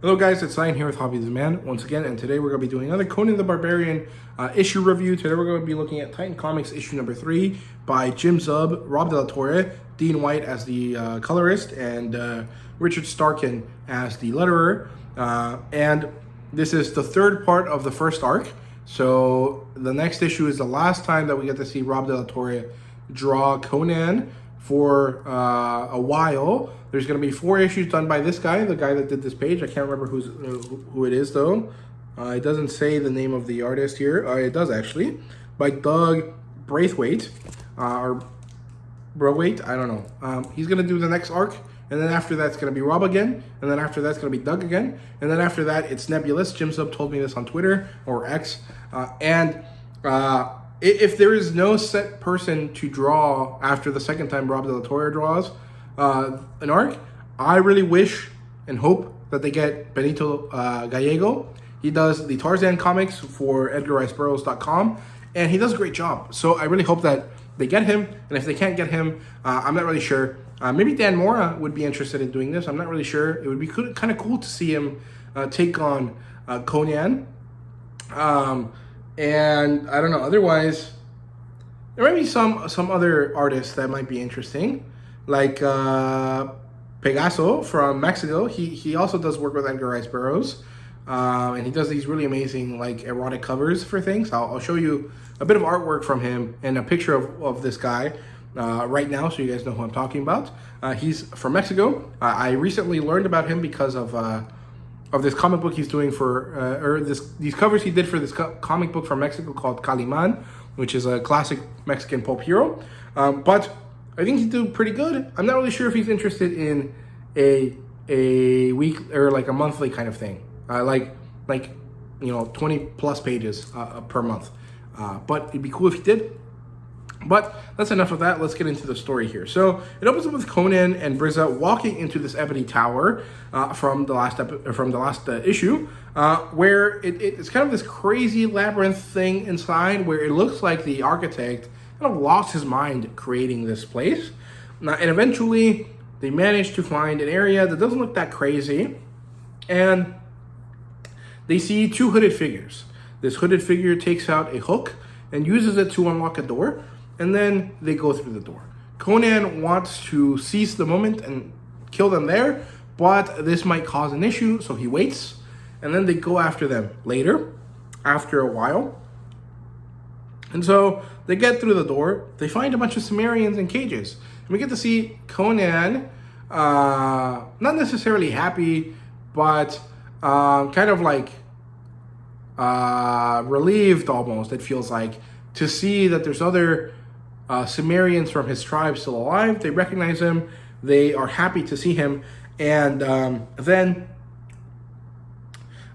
Hello guys, it's Ryan here with HobbiesofaMan once again, and today we're going to be doing another Conan the Barbarian issue review. Today we're going to be looking at Titan Comics issue number 3 by Jim Zub, Rob De La Torre, Dean White as the colorist, and Richard Starkin as the letterer. And this is the third part of the first arc, so the next issue is the last time that we get to see Rob De La Torre draw Conan for a while. There's going to be 4 issues done by this guy, the guy that did this page. I can't remember who it is, though. It doesn't say the name of the artist here. It does, actually. By Doug Braithwaite, or Braithwaite, I don't know. He's going to do the next arc, and then after that's going to be Rob again, and then after that's going to be Doug again, and then after that, it's Nebulous. Jim Zub told me this on Twitter, or X, if there is no set person to draw after the second time Rob De La Torre draws an arc, I really wish and hope that they get Benito Gallego. He does the Tarzan comics for EdgarRiceBurroughs.com, and he does a great job. So I really hope that they get him, and if they can't get him, I'm not really sure. Maybe Dan Mora would be interested in doing this. I'm not really sure. It would be kind of cool to see him take on Conan. And I don't know, otherwise, there might be some other artists that might be interesting, like Pegaso from Mexico. He also does work with Edgar Rice Burroughs, and he does these really amazing like erotic covers for things. I'll show you a bit of artwork from him and a picture of this guy right now, so you guys know who I'm talking about. He's from Mexico. I recently learned about him because of this comic book he's doing for, these covers he did for this comic book from Mexico called Calimán, which is a classic Mexican pulp hero. But I think he'd do pretty good. I'm not really sure if he's interested in a week or like a monthly kind of thing, like 20 plus pages per month. But it'd be cool if he did. But that's enough of that. Let's get into the story here. So it opens up with Conan and Briza walking into this ebony tower from the last issue, where it's kind of this crazy labyrinth thing inside, where it looks like the architect kind of lost his mind creating this place. And eventually they manage to find an area that doesn't look that crazy, and they see 2 hooded figures. This hooded figure takes out a hook and uses it to unlock a door, and then they go through the door. Conan wants to seize the moment and kill them there, but this might cause an issue, so he waits, and then they go after them later, after a while. And so they get through the door, they find a bunch of Sumerians in cages, and we get to see Conan, not necessarily happy, but kind of like relieved almost, it feels like, to see that there's other Sumerians from his tribe still alive. They recognize him, they are happy to see him, and then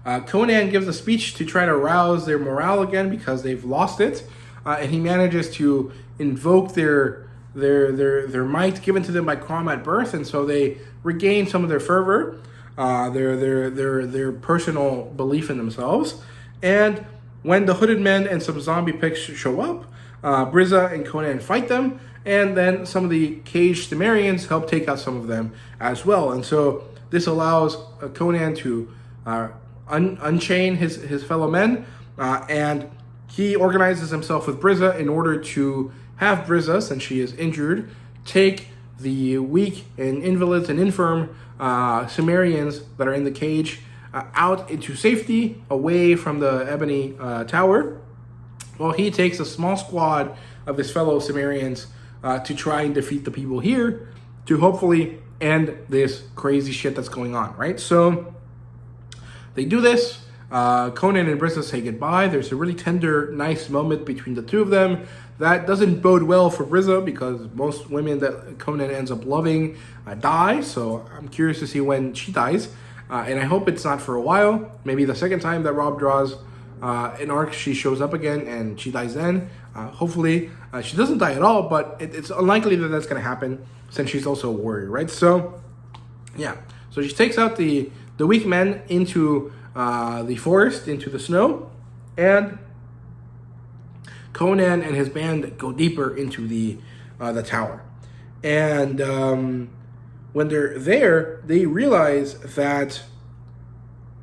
Conan gives a speech to try to rouse their morale again because they've lost it, and he manages to invoke their might given to them by Crom at birth, and so they regain some of their fervor, their personal belief in themselves. And when the hooded men and some zombie pigs show up, Briza and Conan fight them, and then some of the caged Sumerians help take out some of them as well. And so this allows Conan to unchain his fellow men, and he organizes himself with Briza in order to have Briza, since she is injured, take the weak and invalids and infirm Sumerians that are in the cage out into safety, away from the ebony tower, while he takes a small squad of his fellow Sumerians to try and defeat the people here, to hopefully end this crazy shit that's going on, right? So they do this. Conan and Briza say goodbye. There's a really tender, nice moment between the two of them. That doesn't bode well for Briza, because most women that Conan ends up loving die, so I'm curious to see when she dies. And I hope it's not for a while. Maybe the second time that Rob draws an arc, she shows up again and she dies then. Hopefully she doesn't die at all, but it's unlikely that that's going to happen, since she's also a warrior, right? So yeah, so she takes out the weak men into the forest, into the snow, and Conan and his band go deeper into the tower. And when they're there, they realize that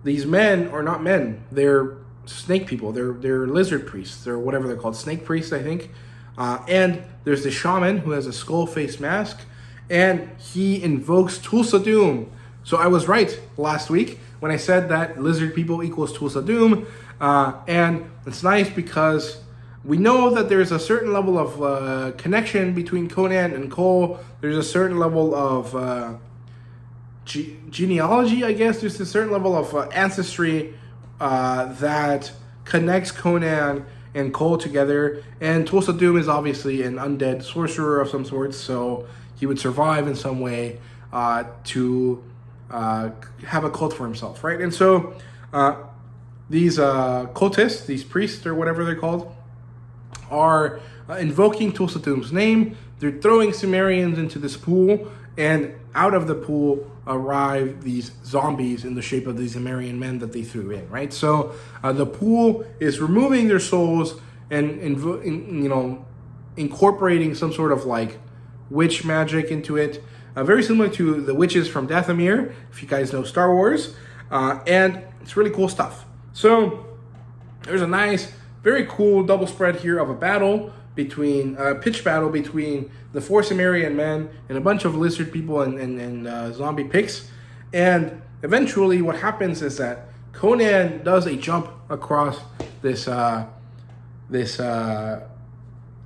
these men are not men. They're snake people. They're lizard priests or whatever they're called. Snake priests, I think. And there's the shaman who has a skull face mask, and he invokes Tulsa Doom. So I was right last week when I said that lizard people equals Tulsa Doom. And it's nice because we know that there's a certain level of connection between Conan and Cole. There's a certain level of genealogy, I guess. There's a certain level of ancestry that connects Conan and Cole together. And Tulsa Doom is obviously an undead sorcerer of some sort, so he would survive in some way to have a cult for himself, right? And so these cultists, these priests or whatever they're called, are invoking Tulsa Doom's name. They're throwing Sumerians into this pool, and out of the pool arrive these zombies in the shape of these Sumerian men that they threw in, right? So the pool is removing their souls and incorporating some sort of like witch magic into it, very similar to the witches from Dathomir, if you guys know Star Wars, and it's really cool stuff. So there's a nice, very cool double spread here of a battle between pitch battle between the 4 Sumerian men and a bunch of lizard people and zombie pigs. And eventually what happens is that Conan does a jump across this I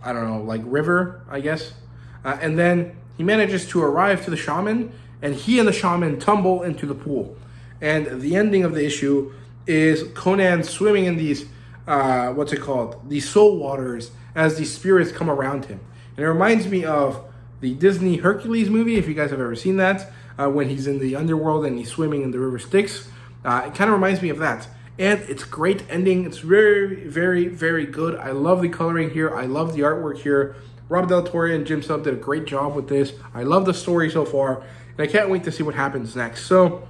don't know, like river, I guess. And then he manages to arrive to the shaman, and he and the shaman tumble into the pool. And the ending of the issue is Conan swimming in these these soul waters as these spirits come around him. And it reminds me of the Disney Hercules movie, if you guys have ever seen that, when he's in the underworld and he's swimming in the river Styx. It kind of reminds me of that. And it's great ending. It's very, very, very good. I love the coloring here. I love the artwork here. Rob Del Toro and Jim Sub did a great job with this. I love the story so far, and I can't wait to see what happens next. So,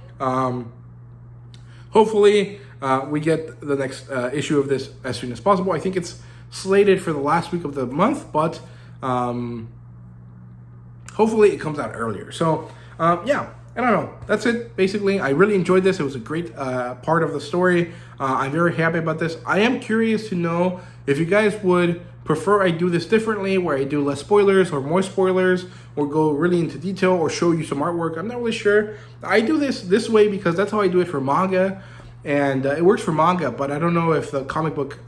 hopefully, we get the next issue of this as soon as possible. I think it's slated for the last week of the month, but hopefully it comes out earlier. So, yeah, I don't know. That's it, basically. I really enjoyed this. It was a great part of the story. I'm very happy about this. I am curious to know if you guys would prefer I do this differently, where I do less spoilers or more spoilers, or go really into detail, or show you some artwork. I'm not really sure. I do this way because that's how I do it for manga, and it works for manga, but I don't know if the comic book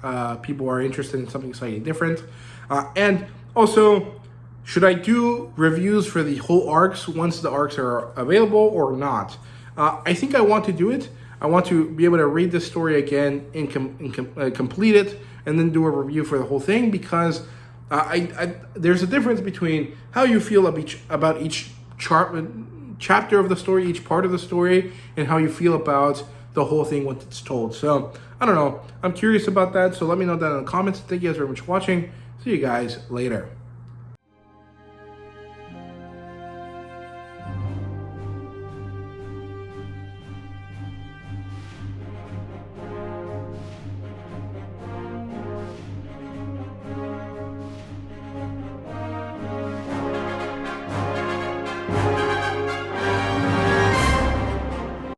people are interested in something slightly different. And also, should I do reviews for the whole arcs once the arcs are available or not? I think I want to do it. I want to be able to read this story again and complete it, and then do a review for the whole thing, because there's a difference between how you feel about each chapter of the story, each part of the story, and how you feel about the whole thing once it's told. So, I don't know. I'm curious about that, so let me know down in the comments. Thank you guys very much for watching. See you guys later.